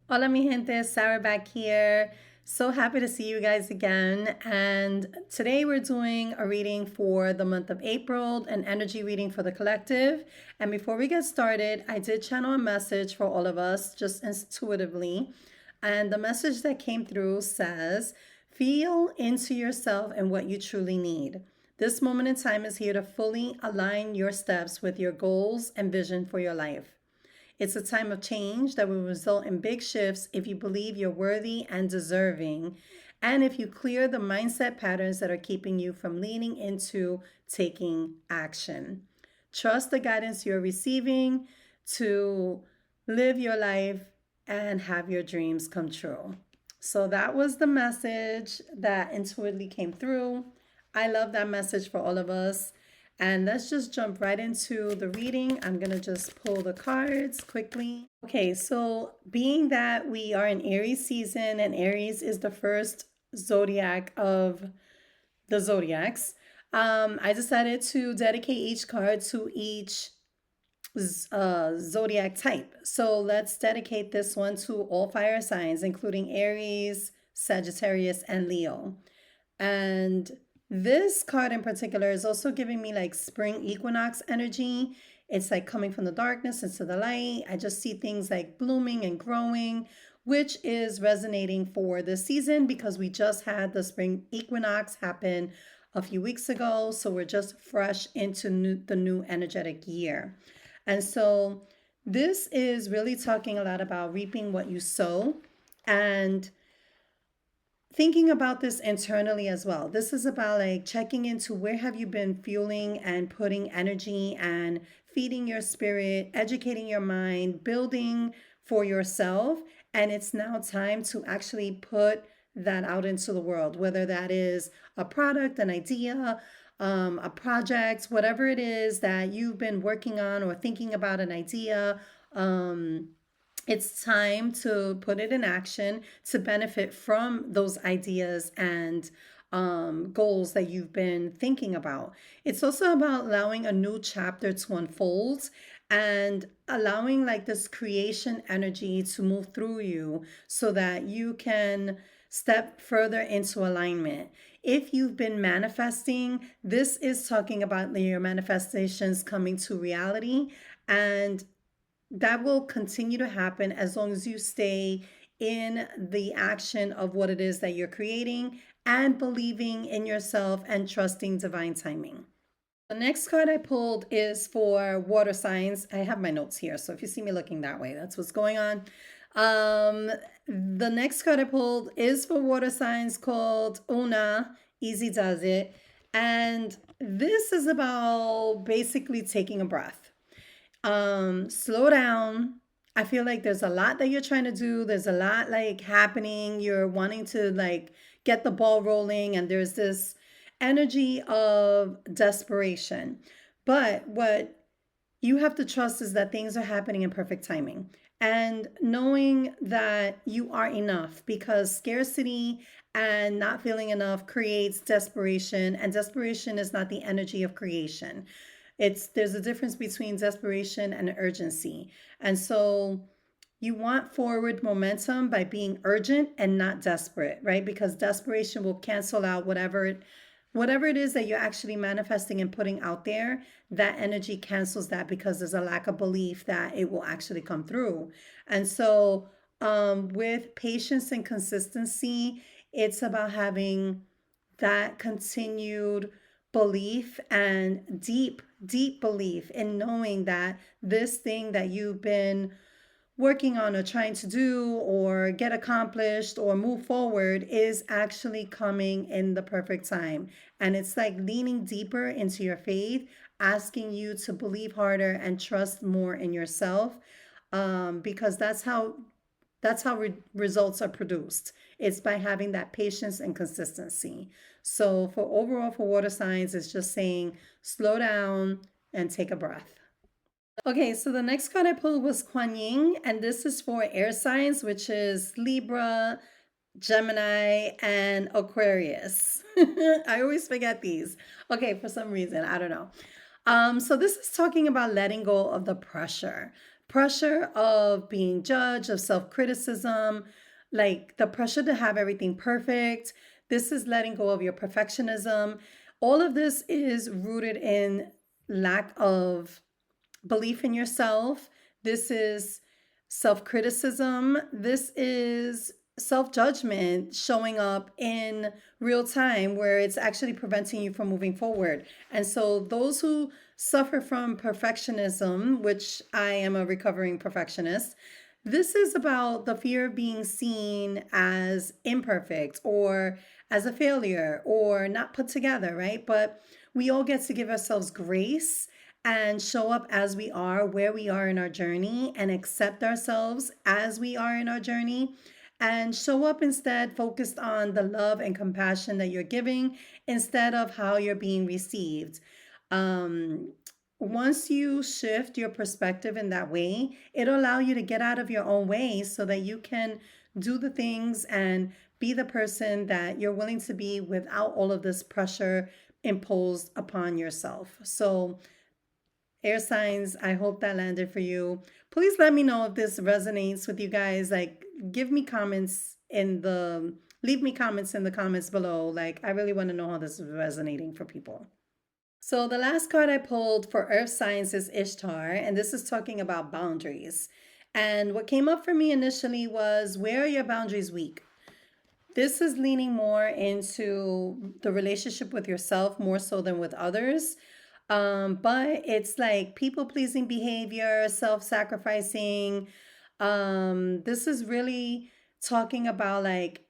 Hola, mi gente, Sarah back here. So happy to see you guys again. And today we're doing a reading for the month of April, an energy reading for the collective. And before we get started, I did channel a message for all of us just intuitively. And the message that came through says, feel into yourself and what you truly need. This moment in time is here to fully align your steps with your goals and vision for your life. It's a time of change that will result in big shifts if you believe you're worthy and deserving, and if you clear the mindset patterns that are keeping you from leaning into taking action. Trust the guidance you're receiving to live your life and have your dreams come true. So that was the message that intuitively came through. I love that message for all of us. And let's just jump right into the reading. I'm going to just pull the cards quickly. Okay, so being that we are in Aries season and Aries is the first zodiac of the zodiacs, I decided to dedicate each card to each zodiac type. So let's dedicate this one to all fire signs, including Aries, Sagittarius, and Leo. And this card in particular is also giving me like spring equinox energy. It's like coming from the darkness into the light. I just see things like blooming and growing, which is resonating for this season because we just had the spring equinox happen a few weeks ago. So we're just fresh into the new energetic year. And so this is really talking a lot about reaping what you sow and thinking about this internally as well. This is about like checking into where have you been fueling and putting energy and feeding your spirit, educating your mind, building for yourself. And it's now time to actually put that out into the world, whether that is a product, an idea, a project, whatever it is that you've been working on or thinking about an idea. It's time to put it in action to benefit from those ideas and goals that you've been thinking about. It's also about allowing a new chapter to unfold and allowing like this creation energy to move through you so that you can step further into alignment. If you've been manifesting, this is talking about your manifestations coming to reality, and that will continue to happen as long as you stay in the action of what it is that you're creating and believing in yourself and trusting divine timing. The next card I pulled is for water signs. I have my notes here, so if you see me looking that way, that's what's going on. The next card I pulled is for water signs called Una, Easy Does It. And this is about basically taking a breath. Slow down. I feel like there's a lot that you're trying to do. There's a lot like happening. You're wanting to like get the ball rolling, and there's this energy of desperation. But what you have to trust is that things are happening in perfect timing and knowing that you are enough, because scarcity and not feeling enough creates desperation, and desperation is not the energy of creation. There's a difference between desperation and urgency. And so you want forward momentum by being urgent and not desperate, right? Because desperation will cancel out whatever it is that you're actually manifesting and putting out there. That energy cancels that because there's a lack of belief that it will actually come through. And so with patience and consistency, it's about having that continued belief and deep belief in knowing that this thing that you've been working on or trying to do or get accomplished or move forward is actually coming in the perfect time. And it's like leaning deeper into your faith, asking you to believe harder and trust more in yourself, because that's how results are produced. It's by having that patience and consistency. So for water signs, it's just saying slow down and take a breath. Okay, so the next card I pulled was Kuan Yin, and this is for air signs, which is Libra, Gemini, and Aquarius. I always forget these. Okay, for some reason, I don't know. So this is talking about letting go of the pressure. pressure of being judged, of self-criticism, like the pressure to have everything perfect. This is letting go of your perfectionism. All of this is rooted in lack of belief in yourself. This is self criticism. This is self judgment showing up in real time where it's actually preventing you from moving forward. And so, those who suffer from perfectionism, which I am a recovering perfectionist, this is about the fear of being seen as imperfect or as a failure or not put together, right? But we all get to give ourselves grace and show up as we are, where we are in our journey, and accept ourselves as we are in our journey. And show up instead focused on the love and compassion that you're giving instead of how you're being received. Um, Once you shift your perspective in that way, it'll allow you to get out of your own way so that you can do the things and be the person that you're willing to be without all of this pressure imposed upon yourself. So, air signs, I hope that landed for you. Please let me know if this resonates with you guys. Like, give me comments in the, leave me comments in the comments below. Like, I really want to know how this is resonating for people. So, the last card I pulled for earth signs is Ishtar, and this is talking about boundaries. And what came up for me initially was, where are your boundaries weak? This is leaning more into the relationship with yourself more so than with others. But it's like people pleasing behavior, self sacrificing. This is really talking about like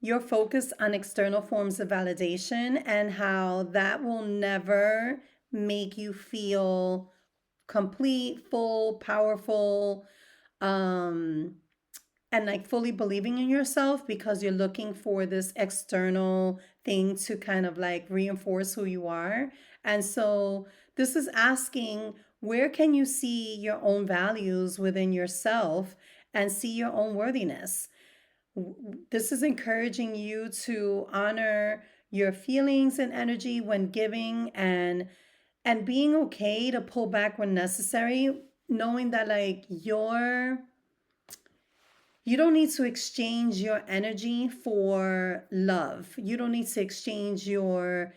your focus on external forms of validation and how that will never make you feel complete, full, powerful, um, and like fully believing in yourself because you're looking for this external thing to kind of like reinforce who you are. And so this is asking, where can you see your own values within yourself and see your own worthiness? This is encouraging you to honor your feelings and energy when giving, and being okay to pull back when necessary, knowing that like you don't need to exchange your energy for love. You don't need to exchange your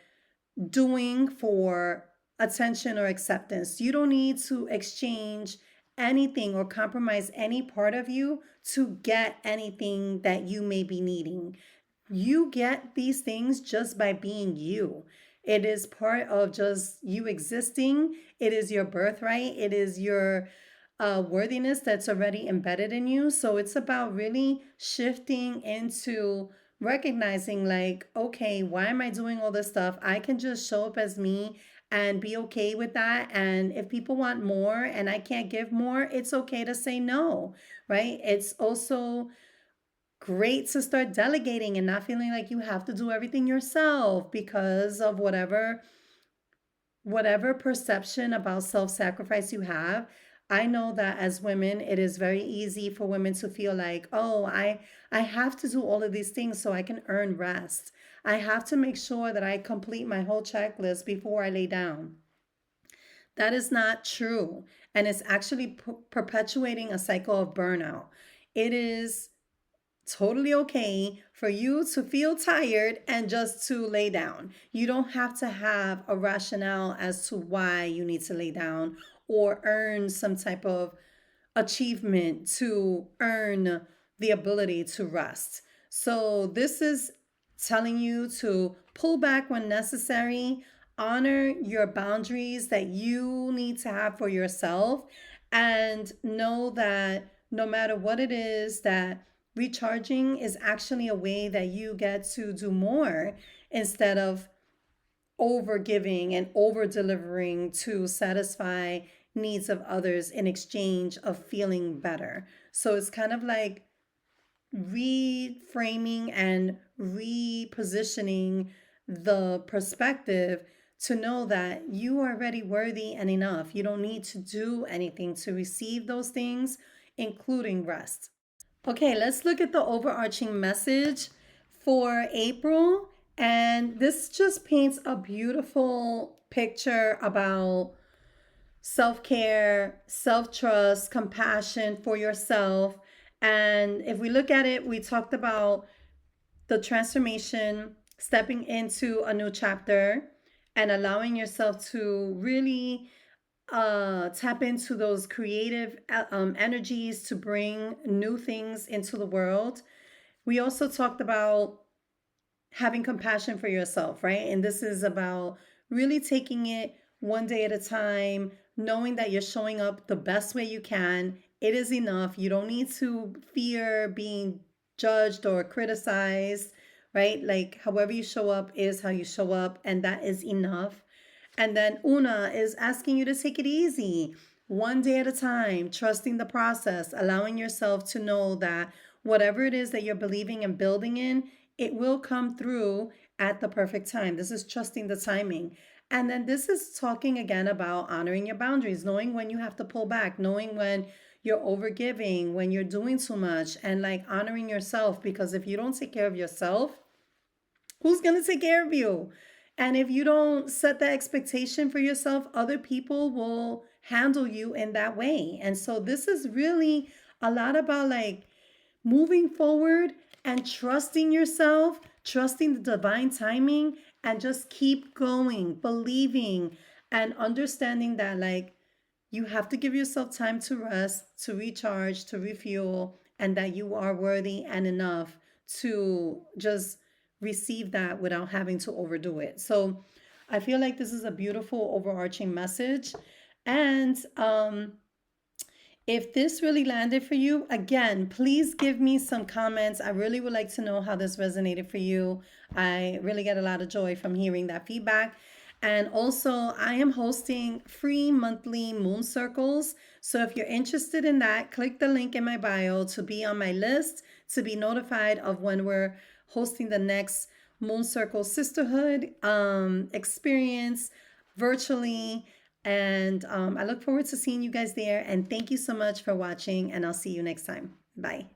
doing for attention or acceptance. You don't need to exchange anything or compromise any part of you to get anything that you may be needing. You get these things just by being you. It is part of just you existing. It is your birthright. It is your worthiness that's already embedded in you. So it's about really shifting into recognizing, like, okay, why am I doing all this stuff? I can just show up as me and be okay with that. And if people want more and I can't give more, it's okay to say no, right? It's also great to start delegating and not feeling like you have to do everything yourself because of whatever perception about self-sacrifice you have. I know that as women, it is very easy for women to feel like, oh, I have to do all of these things so I can earn rest. I have to make sure that I complete my whole checklist before I lay down. That is not true. And it's actually perpetuating a cycle of burnout. It is totally okay for you to feel tired and just to lay down. You don't have to have a rationale as to why you need to lay down or earn some type of achievement to earn the ability to rest. So, this is telling you to pull back when necessary, honor your boundaries that you need to have for yourself, and know that no matter what it is, that recharging is actually a way that you get to do more instead of over giving and over delivering to satisfy needs of others in exchange of feeling better. So it's kind of like reframing and repositioning the perspective to know that you are already worthy and enough. You don't need to do anything to receive those things, including rest. Okay, let's look at the overarching message for April. And this just paints a beautiful picture about self-care, self-trust, compassion for yourself. And if we look at it, we talked about the transformation, stepping into a new chapter, and allowing yourself to really tap into those creative energies to bring new things into the world. We also talked about having compassion for yourself, right? And this is about really taking it one day at a time, knowing that you're showing up the best way you can. It is enough. You don't need to fear being judged or criticized, right? Like, however you show up is how you show up, and that is enough. And then Una is asking you to take it easy, one day at a time, trusting the process, allowing yourself to know that whatever it is that you're believing and building in, it will come through at the perfect time. This is trusting the timing. And then this is talking again about honoring your boundaries, knowing when you have to pull back, knowing when you're overgiving, when you're doing too much, and like honoring yourself. Because if you don't take care of yourself, who's going to take care of you? And if you don't set that expectation for yourself, other people will handle you in that way. And so this is really a lot about like moving forward and trusting yourself, trusting the divine timing, and just keep going, believing and understanding that like you have to give yourself time to rest, to recharge, to refuel, and that you are worthy and enough to just receive that without having to overdo it. So I feel like this is a beautiful overarching message. And if this really landed for you, again, please give me some comments. I really would like to know how this resonated for you. I really get a lot of joy from hearing that feedback. And also, I am hosting free monthly moon circles. So if you're interested in that, click the link in my bio to be on my list, to be notified of when we're hosting the next Moon Circle Sisterhood experience virtually. And I look forward to seeing you guys there. And thank you so much for watching. And I'll see you next time. Bye.